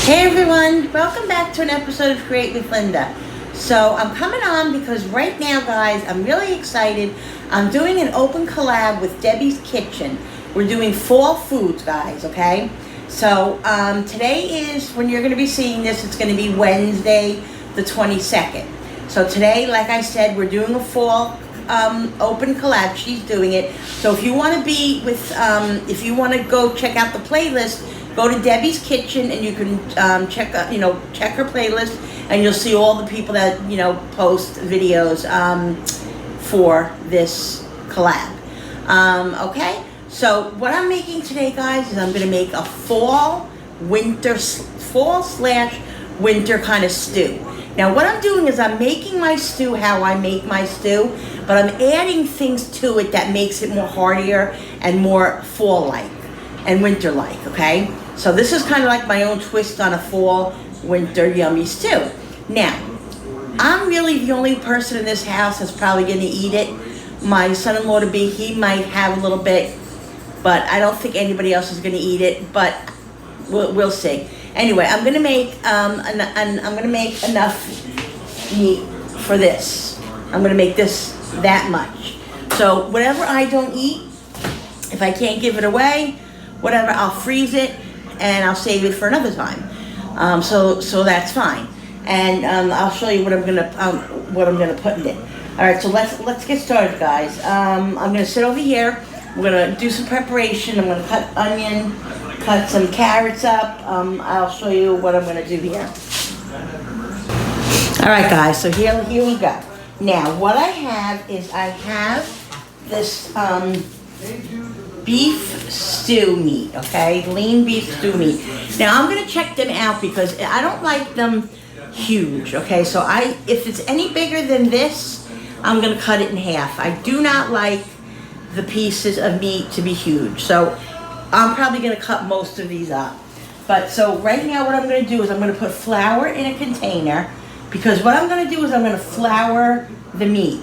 Hey everyone, welcome back to an episode of Create with Linda. So I'm coming on because right now, guys, I'm really excited. I'm doing an open collab with Debbie's Kitchen. We're doing fall foods, guys, okay? So today is, when you're going to be seeing this, it's going to be Wednesday the 22nd. So today, like I said, we're doing a fall open collab. She's doing it. So if you want to be with, if you want to go check out the playlist, go to Debbie's Kitchen and you can check her playlist, and you'll see all the people that post videos for this collab. Okay, so what I'm making today, guys, is I'm going to make a fall slash winter kind of stew. Now what I'm doing is I'm making my stew how I make my stew, but I'm adding things to it that makes it more heartier and more fall-like and winter-like, okay? So this is kind of like my own twist on a fall, winter, yummy stew. Now, I'm really the only person in this house that's probably going to eat it. My son-in-law-to-be, he might have a little bit, but I don't think anybody else is going to eat it, but we'll see. Anyway, I'm going to make enough meat for this. I'm going to make this that much. So whatever I don't eat, if I can't give it away, whatever, I'll freeze it and I'll save it for another time. So that's fine. And I'll show you what I'm gonna put in it. All right, so let's get started, guys. I'm gonna sit over here. We're gonna do some preparation. I'm gonna cut onion, cut some carrots up. I'll show you what I'm gonna do here. All right, guys. So here we go. Now, what I have is this beef stew meat, okay? Lean beef stew meat. Now, I'm going to check them out because I don't like them huge, okay? So if it's any bigger than this, I'm going to cut it in half. I do not like the pieces of meat to be huge. So I'm probably going to cut most of these up. But so right now what I'm going to do is I'm going to put flour in a container, because what I'm going to do is I'm going to flour the meat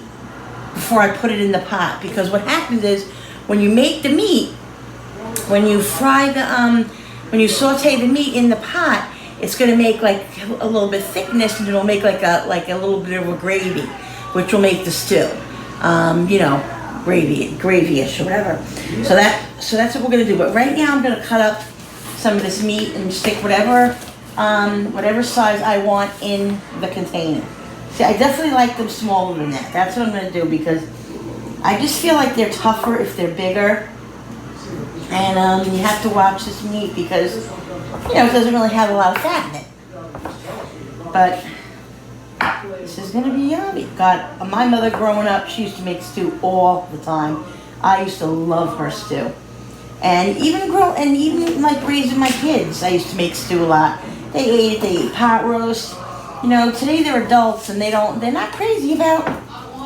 before I put it in the pot. Because what happens is, when you make the meat, when you fry when you saute the meat in the pot, it's going to make like a little bit thickness, and it'll make like a little bit of a gravy, which will make the stew, gravy-ish or whatever. So that's what we're going to do. But right now I'm going to cut up some of this meat and stick whatever size I want in the container. See, I definitely like them smaller than that. That's what I'm going to do, because I just feel like they're tougher if they're bigger. And you have to watch this meat because, it doesn't really have a lot of fat in it. But this is going to be yummy. God, my mother growing up, she used to make stew all the time. I used to love her stew. And even like raising my kids, I used to make stew a lot. They ate it, they ate pot roast. Today they're adults and they're not crazy about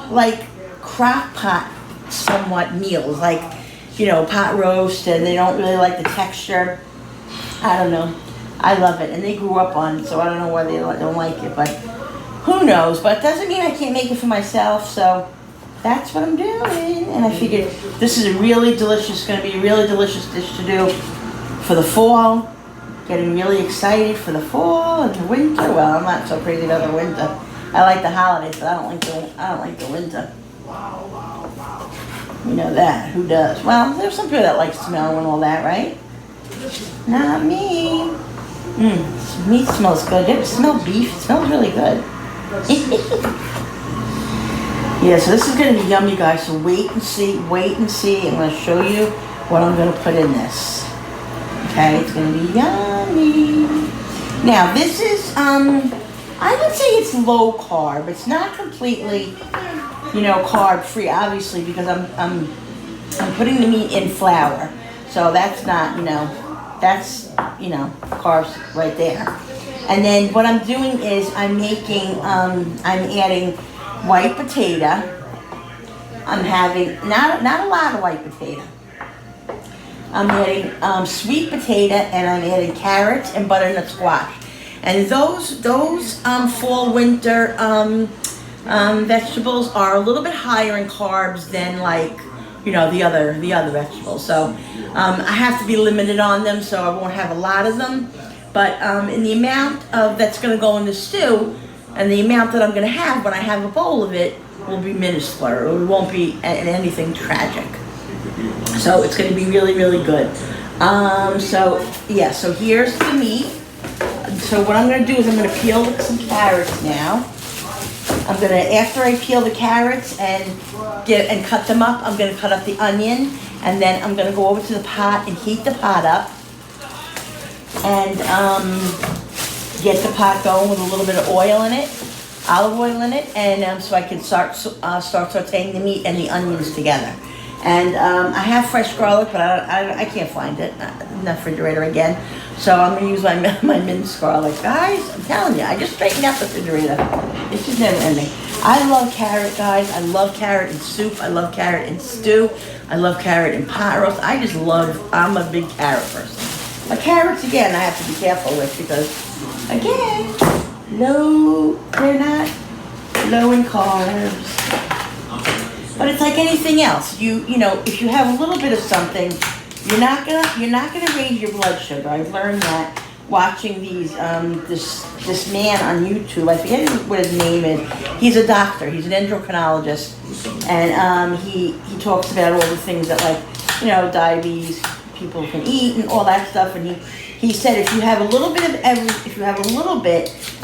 like crock pot somewhat meals, like pot roast, and they don't really like the texture. I don't know. I love it, and they grew up on it, so I don't know why they don't like it, but who knows. But it doesn't mean I can't make it for myself, so that's what I'm doing. And I figured this is going to be a really delicious dish to do for the fall. Getting really excited for the fall and the winter. Well, I'm not so crazy about the winter. I like the holidays, but I don't like the winter. You know that. Who does? Well, there's some people that like smell and all that, right? Not me. Meat smells good. You ever smell beef? It smells really good. Yeah, so this is going to be yummy, guys. So wait and see. I'm going to show you what I'm going to put in this. Okay, it's going to be yummy. Now, this is, I would say it's low carb. It's not completely, carb free, obviously, because I'm putting the meat in flour. So that's not, that's, carbs right there. And then what I'm doing is I'm adding white potato. I'm having, not a lot of white potato. I'm adding sweet potato, and I'm adding carrots and butternut squash. And those fall winter vegetables are a little bit higher in carbs than like the other vegetables. So I have to be limited on them, so I won't have a lot of them. But in the amount of that's going to go in the stew, and the amount that I'm going to have when I have a bowl of it will be minuscule. It won't be anything tragic. So it's going to be really, really good. So here's the meat. So what I'm going to do is I'm going to peel some carrots now. I'm going to, after I peel the carrots and cut them up, I'm going to cut up the onion, and then I'm going to go over to the pot and heat the pot up, and get the pot going with a little bit of oil in it, olive oil in it, and so I can start sauteing the meat and the onions together. And I have fresh garlic, but I can't find it in the refrigerator again. So I'm going to use my minced garlic. Guys, I'm telling you, I just straightened out the refrigerator. It's just never ending. I love carrot, guys. I love carrot in soup. I love carrot in stew. I love carrot in pot roast. I'm a big carrot person. But carrots, again, I have to be careful with because, again, they're not low in carbs. But it's like anything else. You know, if you have a little bit of something, you're not gonna raise your blood sugar. I've learned that watching these this man on YouTube. I forget what his name is. He's a doctor. He's an endocrinologist, and he talks about all the things that, like, you know, diabetes people can eat and all that stuff. And he said if you have a little bit of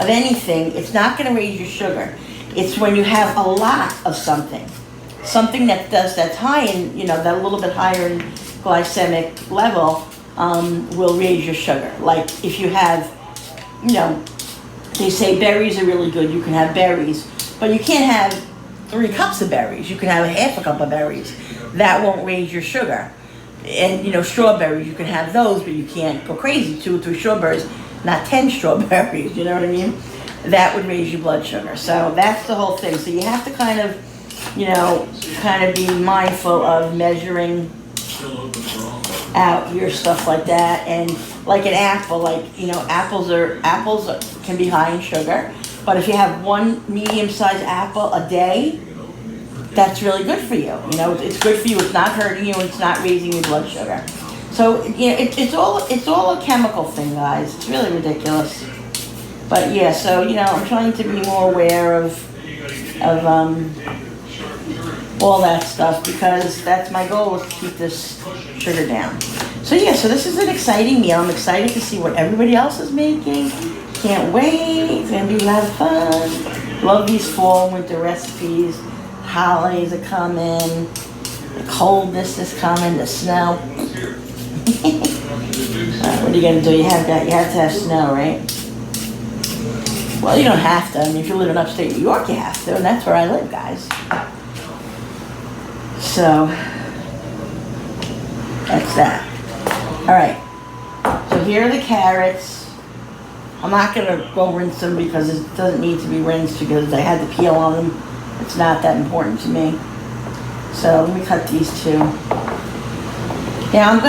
anything, it's not gonna raise your sugar. It's when you have a lot of something that's high in, you know, that a little bit higher in glycemic level, will raise your sugar. Like if you have, you know, they say berries are really good. You can have berries, but you can't have 3 cups of berries. You can have a half a cup of berries. That won't raise your sugar. And, you know, strawberries, you can have those, but you can't go crazy. 2 or 3 strawberries, not 10 strawberries, you know what I mean? That would raise your blood sugar. So that's the whole thing. So you have to kind of be mindful of measuring out your stuff like that. And like an apple, like, you know, apples can be high in sugar, but if you have 1 medium-sized apple a day, that's really good for you. You know, it's good for you. It's not hurting you, and it's not raising your blood sugar. So, you know, it's all a chemical thing, guys. It's really ridiculous. But yeah, so, you know, I'm trying to be more aware of all that stuff, because that's my goal, is to keep this sugar down. So yeah, so this is an exciting meal. I'm excited to see what everybody else is making. Can't wait. It's gonna be a lot of fun. Love these fall and winter recipes. Holidays are coming. The coldness is coming. The snow. What are you gonna do? You have to have snow, right? Well, you don't have to. I mean, if you live in upstate New York, you have to, and that's where I live, guys. So, that's that. Alright, so here are the carrots. I'm not going to go rinse them because it doesn't need to be rinsed, because I had the peel on them. It's not that important to me. So, let me cut these 2. Now,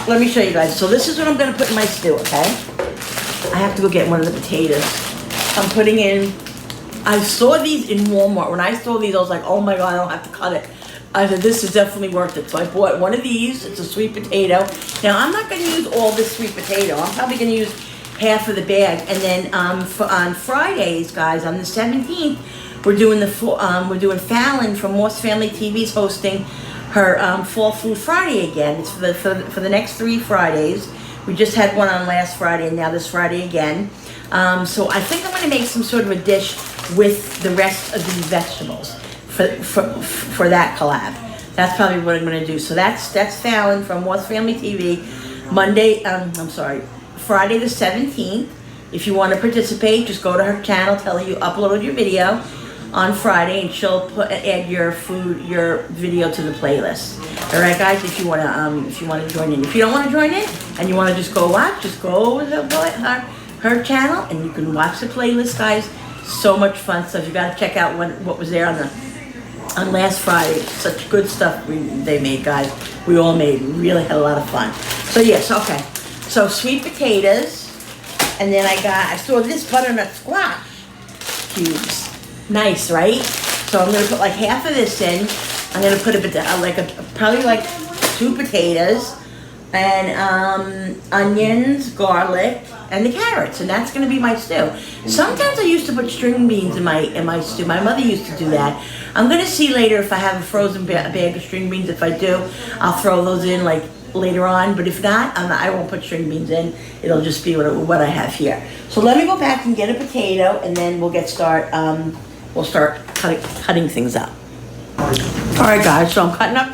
let me show you guys. So, this is what I'm going to put in my stew, okay? I have to go get one of the potatoes. I'm putting in, I saw these in Walmart. When I saw these, I was like, oh my God, I don't have to cut it. I said, this is definitely worth it. So I bought one of these. It's a sweet potato. Now, I'm not going to use all this sweet potato. I'm probably going to use half of the bag. And then on Fridays, guys, on the 17th, we're doing Fallon from Moss Family TV's hosting her Fall Food Friday again. It's for the next 3 Fridays. We just had one on last Friday, and now this Friday again. So I think I'm going to make some sort of a dish with the rest of these vegetables for that collab. That's probably what I'm going to do. So that's Fallon from Moss Family TV, Friday the 17th. If you want to participate, just go to her channel, tell her you uploaded your video on Friday, and she'll add your video to the playlist. All right, guys. If you want to join in. If you don't want to join in and you want to just go watch, just go over to her channel and you can watch the playlist, guys. So much fun stuff. You got to check out what was there on last Friday. Such good stuff they made, guys. We all made. We really had a lot of fun. So yes, okay. So sweet potatoes, and then I saw this butternut squash cubes. Nice, right? So I'm gonna put like half of this in. I'm gonna put probably like 2 potatoes, and onions, garlic, and the carrots, and that's gonna be my stew. Sometimes I used to put string beans in my stew. My mother used to do that. I'm gonna see later if I have a frozen bag of string beans. If I do, I'll throw those in like later on, but if not, I won't put string beans in. It'll just be what I have here. So let me go back and get a potato, and then we'll we'll start cutting things up. All right, guys, so I'm cutting up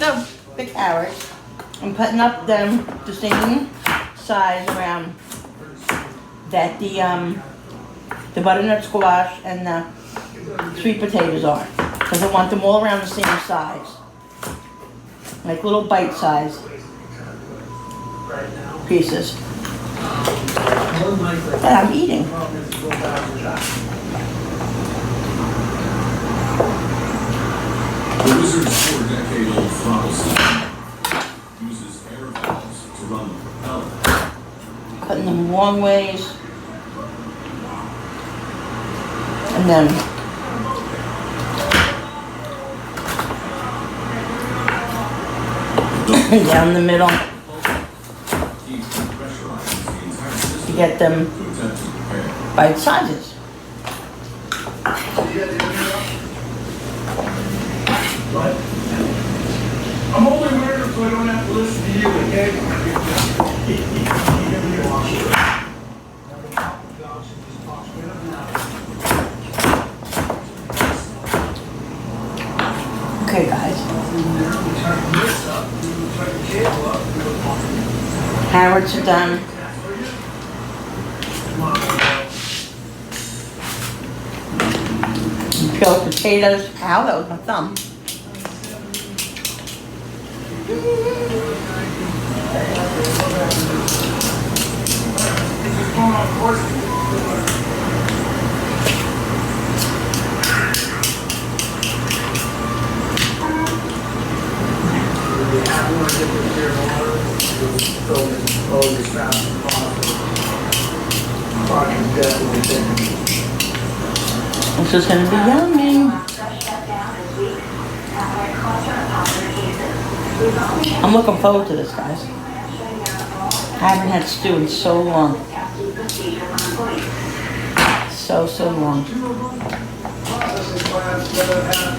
the carrots. I'm cutting up them the same size around that the butternut squash and the sweet potatoes are, because I want them all around the same size, like little bite-sized pieces that I'm eating. The Wizard's 4-decade-old throttle system uses air valves to run the propeller. Cutting them long ways, and then down the middle to get them bite sizes. I'm only wearing it so I don't have to listen to you, okay? Okay, guys. Carrots are done. Peeled potatoes. Ow, that was my thumb. This is going to be yummy. I'm looking forward to this, guys. I haven't had stew in so long. So long. Processing plants that have had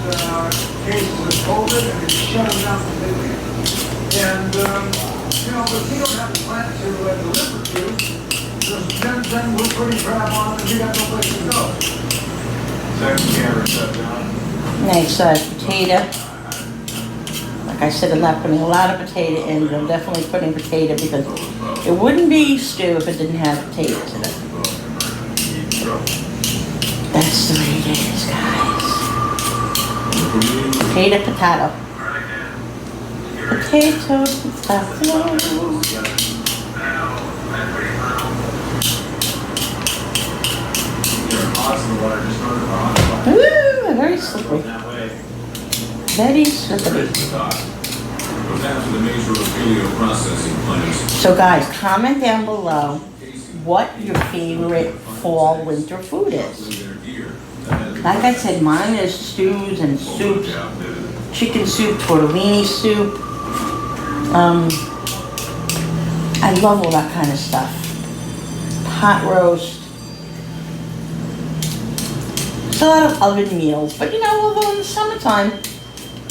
cases of COVID and it's shut them down completely. And, if you don't have a plant to deliver to, then we're putting crap on and we got no place to go. Second camera shut down. Nice potato. Like I said, I'm not putting a lot of potato in, but I'm definitely putting potato because it wouldn't be stew if it didn't have potatoes in it. That's the way it is, guys. Potato, potato. Potato, potato. Ooh, very slippery. Very slippery. So guys, comment down below what your favorite fall winter food is. Like I said, mine is stews and soups. Chicken soup, tortellini soup. I love all that kind of stuff. Pot roast. It's a lot of oven meals, but although in the summertime,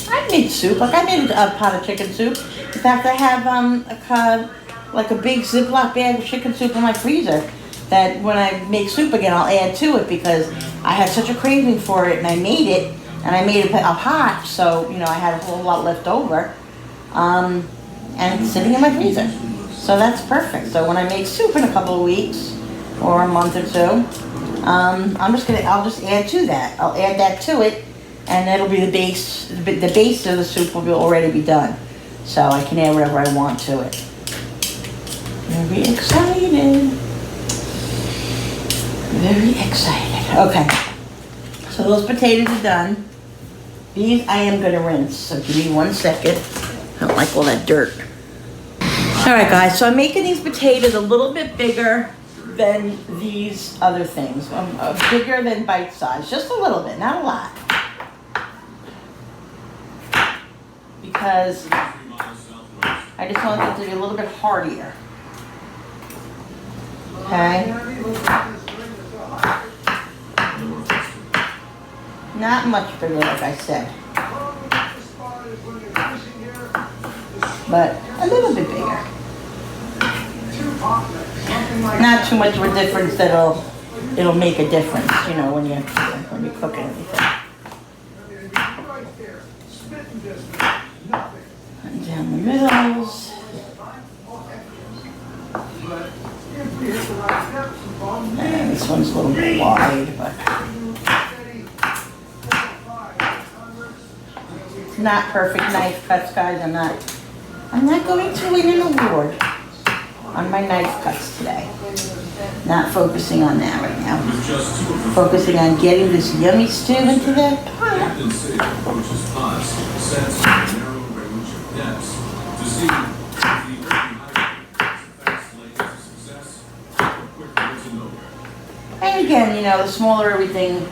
I've made soup. Like I made a pot of chicken soup. In fact, I have like a big Ziploc bag of chicken soup in my freezer that when I make soup again, I'll add to it because I had such a craving for it and I made it and I made it a pot, so I had a whole lot left over, and it's sitting in my freezer. So that's perfect. So when I make soup in a couple of weeks or a month or two, I'll just add to that. I'll add that to it, and that'll be the base. The base of the soup will already be done, so I can add whatever I want to it. Very excited. Very excited. Okay, so those potatoes are done. These I am gonna rinse. So give me 1 second. I don't like all that dirt. All right, guys. So I'm making these potatoes a little bit bigger than these other things. Bigger than bite size, just a little bit, not a lot. Because I just want them to be a little bit heartier. Okay. Not much bigger, like I said, but a little bit bigger. Not too much of a difference that it'll make a difference, you know, when you cook anything. And down the middles. And this one's a little bit wide, but not perfect knife cuts, guys. I'm not going to win an award on my knife cuts today. Not focusing on that right now. With just 2 of the Focusing on getting this yummy stew into the pot. Captain Sabre approaches pods sets on a narrow range of depths to see if the early highway is the fast lane to success or quicker to nowhere. And again, you know, the smaller everything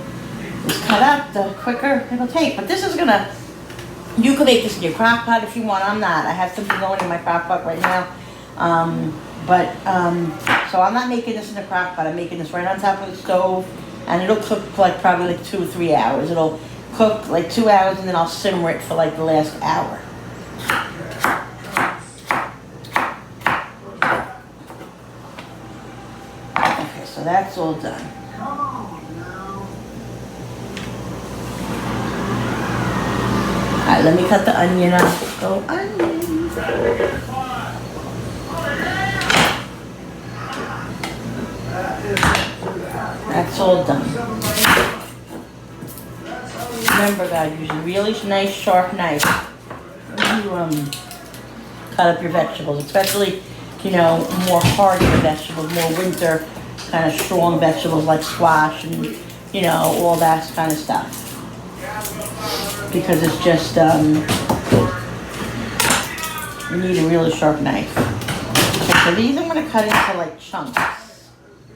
is cut up, the quicker it'll take. But this is gonna, you can make this in your crock pot if you want. I'm not. I have something going in my crock pot right now. So I'm not making this in the crock pot. I'm making this right on top of the stove, and it'll cook for like probably like 2 or 3 hours. It'll cook like 2 hours, and then I'll simmer it for like the last hour. Okay, so that's all done. Alright, let me cut the onion up. Go onion. That's all done. Remember, guys, use a really nice sharp knife when you cut up your vegetables, especially, you know, more hardier vegetables, more winter kind of strong vegetables like squash and, you know, all that kind of stuff. Because it's just, you need a really sharp knife. Okay, so these I'm going to cut into like chunks.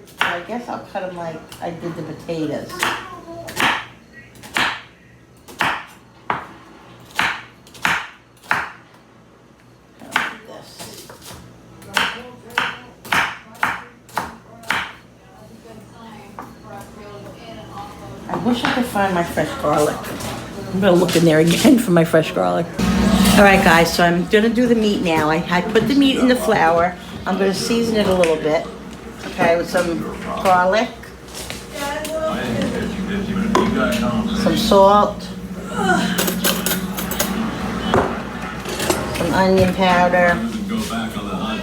So I guess I'll cut them like I did the potatoes. Like this. I wish I could find my fresh garlic. I'm gonna look in there again for my fresh garlic. All right, guys, so I'm gonna do the meat now. I put the meat in the flour. I'm gonna season it a little bit, okay, with some garlic, some salt, some onion powder, Go back on the hunt,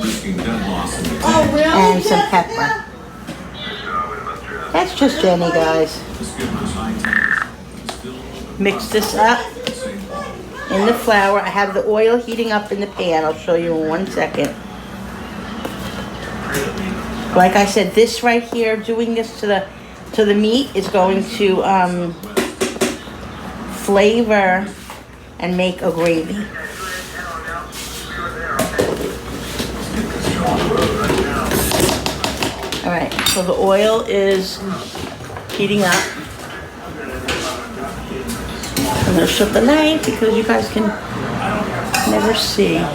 risking dead loss in the oh, really? And some pepper. That's just Jenny, guys. skipper's high tanks. Still open. Mix this up Same ball. in the flour. I have the oil heating up in the pan. I'll show you in 1 second. Like I said, this right here, doing this to the meat is going to flavor and make a gravy. All right, so the oil is heating up. I'm gonna shut the light because you guys can never see. Let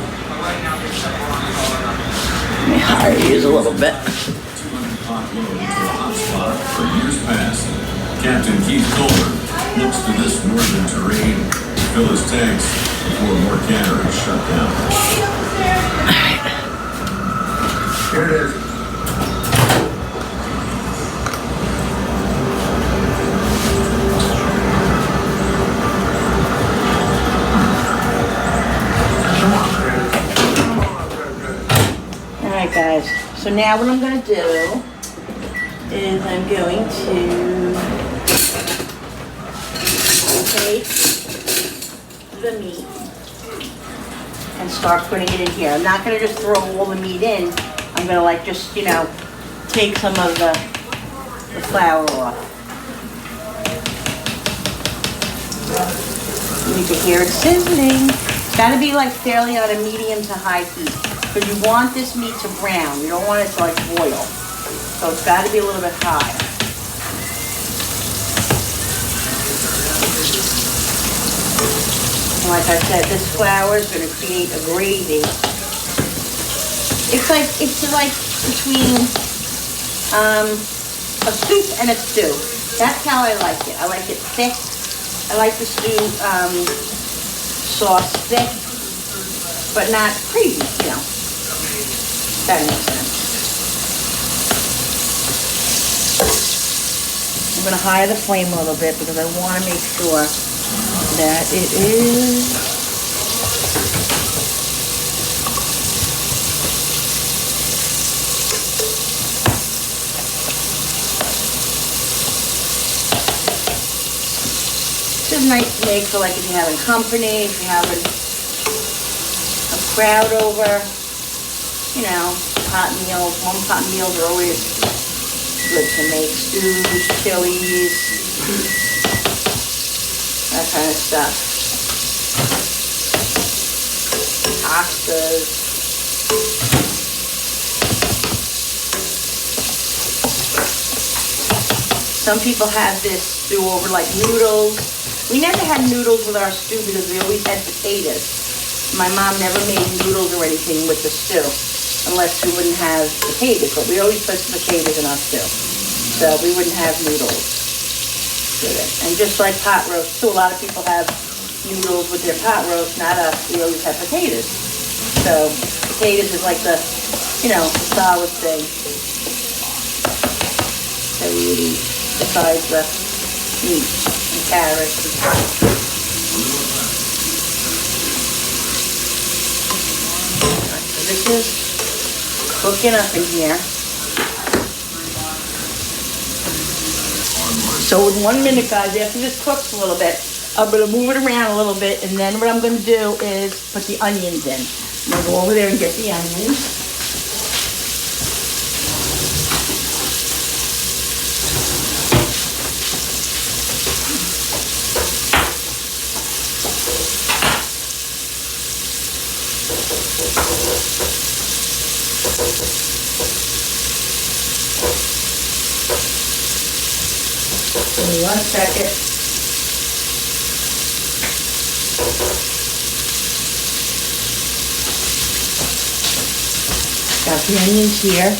me higher use a little bit. 200 pot load into a hot spot for years past. Captain Keith Colbert looks to this northern terrain to fill his tanks before more canneries shut down. Here it is. Alright guys, so now what I'm going to do is I'm going to take the meat and start putting it in here. I'm not going to just throw all the meat in. I'm going to like just, you know, take some of the flour off. You can hear it sizzling. It's got to be like fairly on a medium to high heat. Because you want this meat to brown. You don't want it to like boil. So it's got to be a little bit high. And like I said, this flour is going to create a gravy. It's like between a soup and a stew. That's how I like it. I like it thick. I like the stew sauce thick, but not crazy, you know. That makes sense. I'm gonna higher the flame a little bit because I want to make sure that it is just nice to make for like if you're having company, if you're having a crowd over, you know, hot meals. Warm hot meals are always good to make. Stews, chilies, that kind of stuff. Pastas. Some people have this stew over like noodles. We never had noodles with our stew because we always had potatoes. My mom never made noodles or anything with the stew unless we wouldn't have potatoes, but we always put potatoes in our stew. So we wouldn't have noodles with it. And just like pot roast too, a lot of people have noodles with their pot roast, not us. We always have potatoes. So potatoes is like the, you know, solid thing that we would eat besides the meat and carrots and stuff. So this is cooking up in here. So in 1 minute, guys, after this cooks a little bit, I'm gonna move it around a little bit, and then what I'm gonna do is put the onions in. I'm gonna go over there and get the onions. Give me 1 second. Got the onions here.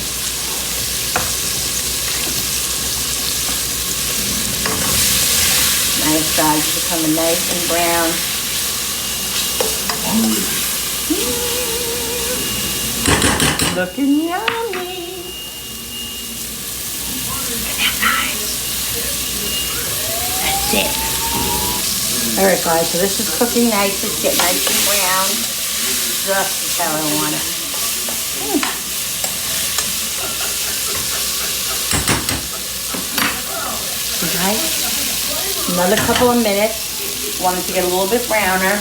Nice, guys, becoming nice and brown. Looking yummy. That's it. Alright guys, so this is cooking nice. It's getting nice and brown. Just as how I want it. Okay. Another couple of minutes. Want it to get a little bit browner.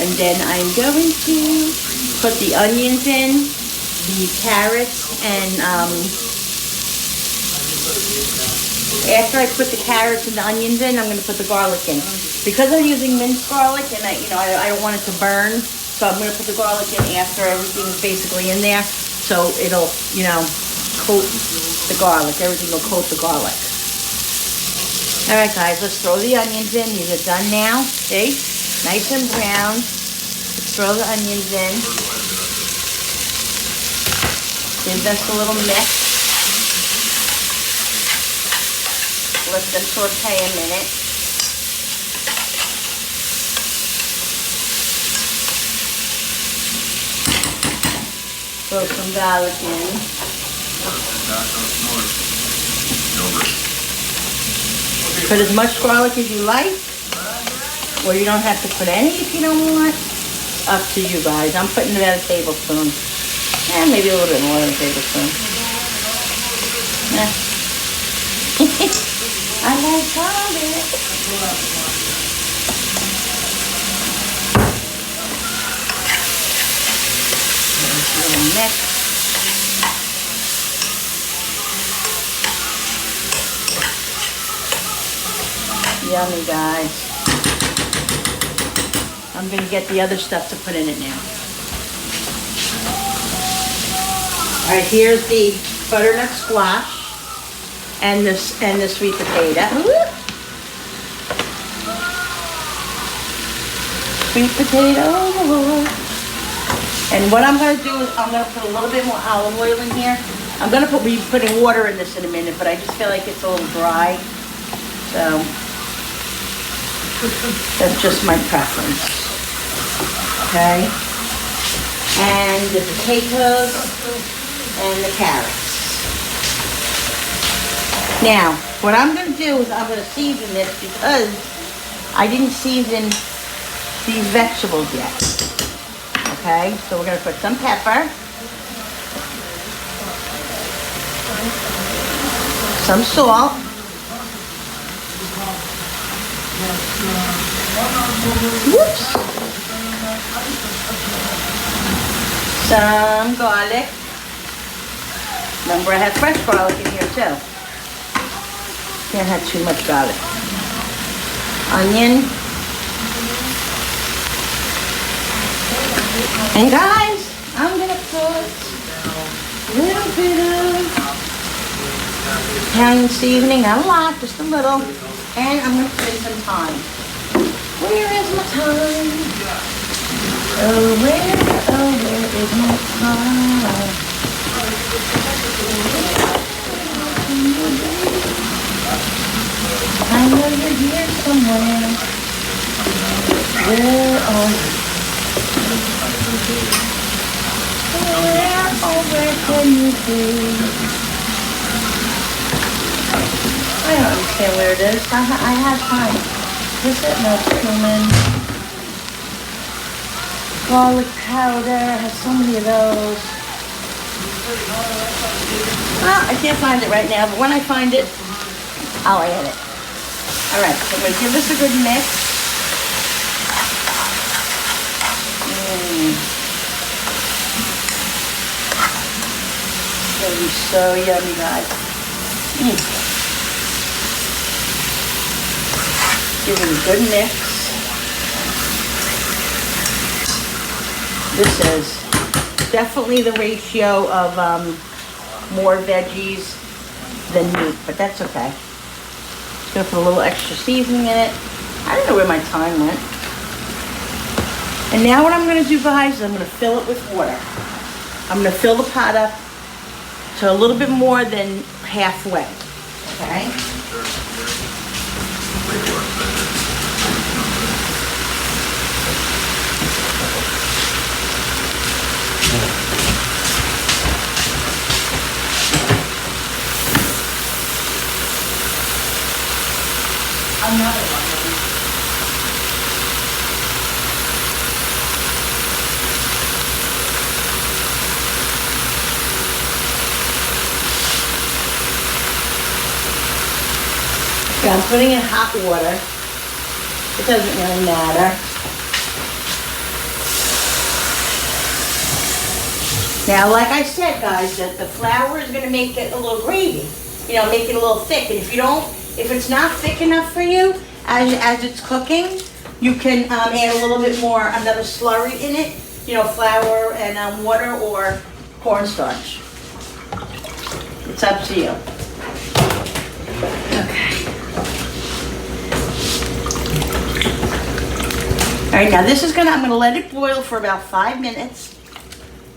And then I'm going to put the onions in, the carrots, and after I put the carrots and the onions in, I'm going to put the garlic in. Because I'm using minced garlic, and I don't want it to burn, so I'm going to put the garlic in after everything is basically in there, so it'll, coat the garlic. Everything will coat the garlic. All right, guys, let's throw the onions in. These are done now. See, nice and brown. Let's throw the onions in. Give this a little mix. Let them saute a minute. Throw some garlic in. Put as much garlic as you like, or you don't have to put any if you don't want. Up to you guys. I'm putting about a tablespoon. And maybe a little bit more than a tablespoon. I like garlic. Nice little mix. Yummy, guys. I'm gonna get the other stuff to put in it now. All right, here's the butternut squash and the sweet potato. Sweet potato. And what I'm gonna do is I'm gonna put a little bit more olive oil in here. I'm gonna be putting water in this in a minute, but I just feel like it's a little dry. So that's just my preference. Okay. And the potatoes and the carrots. Now, what I'm gonna do is I'm gonna season this because I didn't season these vegetables yet. Okay, so we're gonna put some pepper, some salt, whoops, some garlic. Remember, I have fresh garlic in here too. Can't have too much garlic. Onion. And guys, I'm gonna put a little bit of Italian seasoning, not a lot, just a little. And I'm gonna put in some thyme. Where is my thyme? Oh, where is my thyme? I know you're here somewhere. Where are you? Where can you be? I don't understand where it is. I have time. Is it? No, cumin. Garlic powder. I have so many of those. Well, I can't find it right now, but when I find it, I'll add it. Alright, so I'm going to give this a good mix. It's going to be so yummy, guys. Give it a good mix. This is definitely the ratio of more veggies than meat, but that's okay. Just gonna put a little extra seasoning in it. I don't know where my thyme went. And now what I'm gonna do, guys, is I'm gonna fill it with water. I'm gonna fill the pot up to a little bit more than halfway, okay? Another one. Okay, I'm putting in hot water. It doesn't really matter. Now, like I said, guys, that the flour is going to make it a little gravy. You know, make it a little thick. And if it's not thick enough for you as it's cooking, you can add a little bit more, another slurry in it. You know, flour and water or cornstarch. It's up to you. Okay. All right, now this is I'm gonna let it boil for about 5 minutes,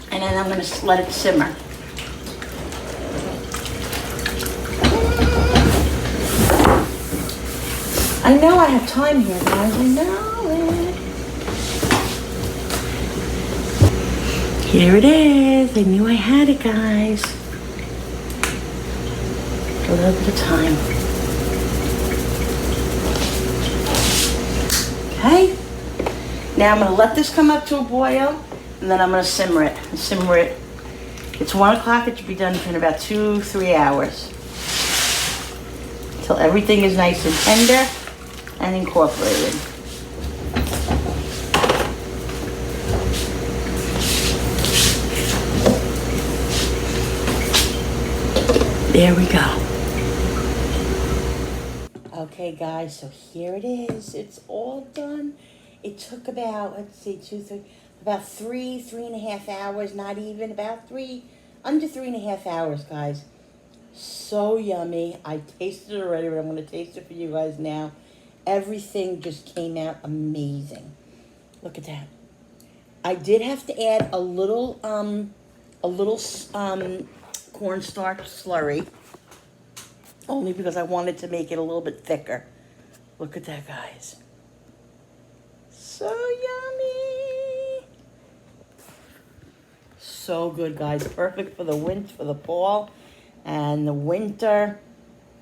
and then I'm gonna let it simmer. I know I have time here, guys, I know it. Here it is, I knew I had it, guys. A little bit of time. Okay. Now I'm going to let this come up to a boil, and then I'm going to simmer it. It's 1 o'clock. It should be done in about 2-3 hours. Until everything is nice and tender and incorporated. There we go. Okay, guys, so here it is. It's all done. It took about, let's see, about 3.5 hours, not even, under 3.5 hours, guys. So yummy. I tasted it already, but I'm going to taste it for you guys now. Everything just came out amazing. Look at that. I did have to add a little cornstarch slurry. Only because I wanted to make it a little bit thicker. Look at that, guys. So yummy. So good, guys. Perfect for the fall and the winter.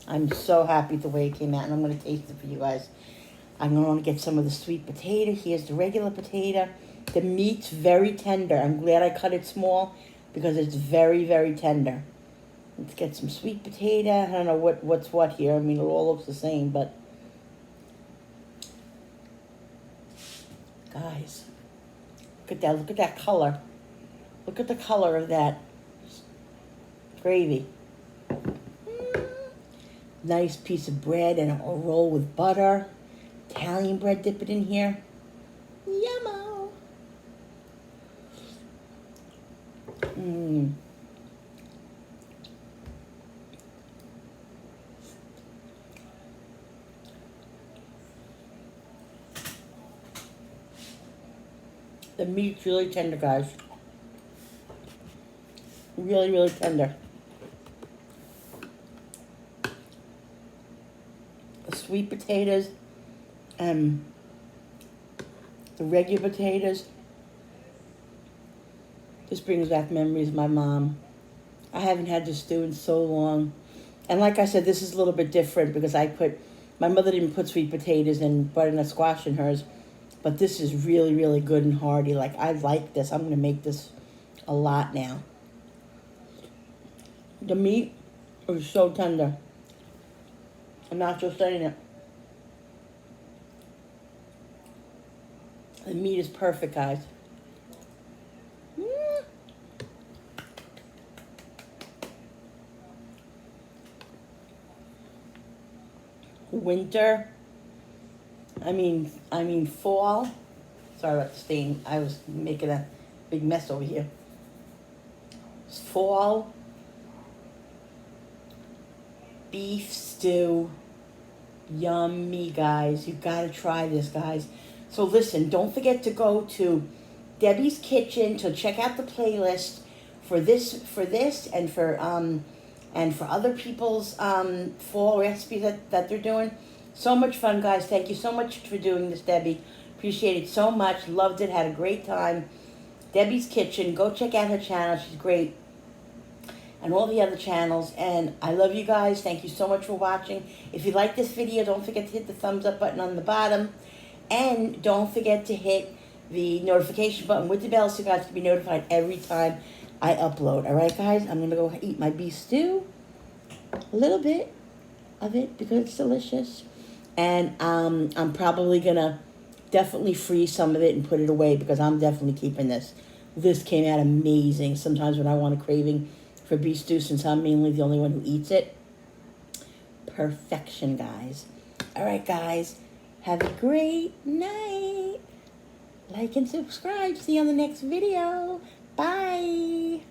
I'm so happy the way it came out, and I'm going to taste it for you guys. I'm going to get some of the sweet potato. Here's the regular potato. The meat's very tender. I'm glad I cut it small because it's very, very tender. Let's get some sweet potato. I don't know what's what here. I mean, it all looks the same, but guys, look at that. Look at that color. Look at the color of that gravy. Nice piece of bread and a roll with butter. Italian bread, dip it in here. Yummo. The meat's really tender, guys. Really, really tender. The sweet potatoes and the regular potatoes. This brings back memories of my mom. I haven't had this stew in so long. And like I said, this is a little bit different because my mother didn't put sweet potatoes and butternut squash in hers. But this is really, really good and hearty. Like, I like this. I'm going to make this a lot now. The meat is so tender. I'm not just saying it. The meat is perfect, guys. Winter. I mean fall. Sorry about the stain. I was making a big mess over here. Fall. Beef stew. Yummy, guys. You gotta try this, guys. So listen, don't forget to go to Debbie's Kitchen to check out the playlist for this and for other people's fall recipes that they're doing. So much fun, guys. Thank you so much for doing this, Debbie. Appreciate it so much. Loved it. Had a great time. Debbie's Kitchen. Go check out her channel. She's great. And all the other channels. And I love you guys. Thank you so much for watching. If you like this video, don't forget to hit the thumbs up button on the bottom. And don't forget to hit the notification button with the bell so you guys can be notified every time I upload. Alright, guys? I'm going to go eat my beef stew. A little bit of it because it's delicious. And I'm probably going to definitely freeze some of it and put it away because I'm definitely keeping this. This came out amazing. Sometimes when I want a craving for beef stew, since I'm mainly the only one who eats it. Perfection, guys. All right, guys. Have a great night. Like and subscribe. See you on the next video. Bye.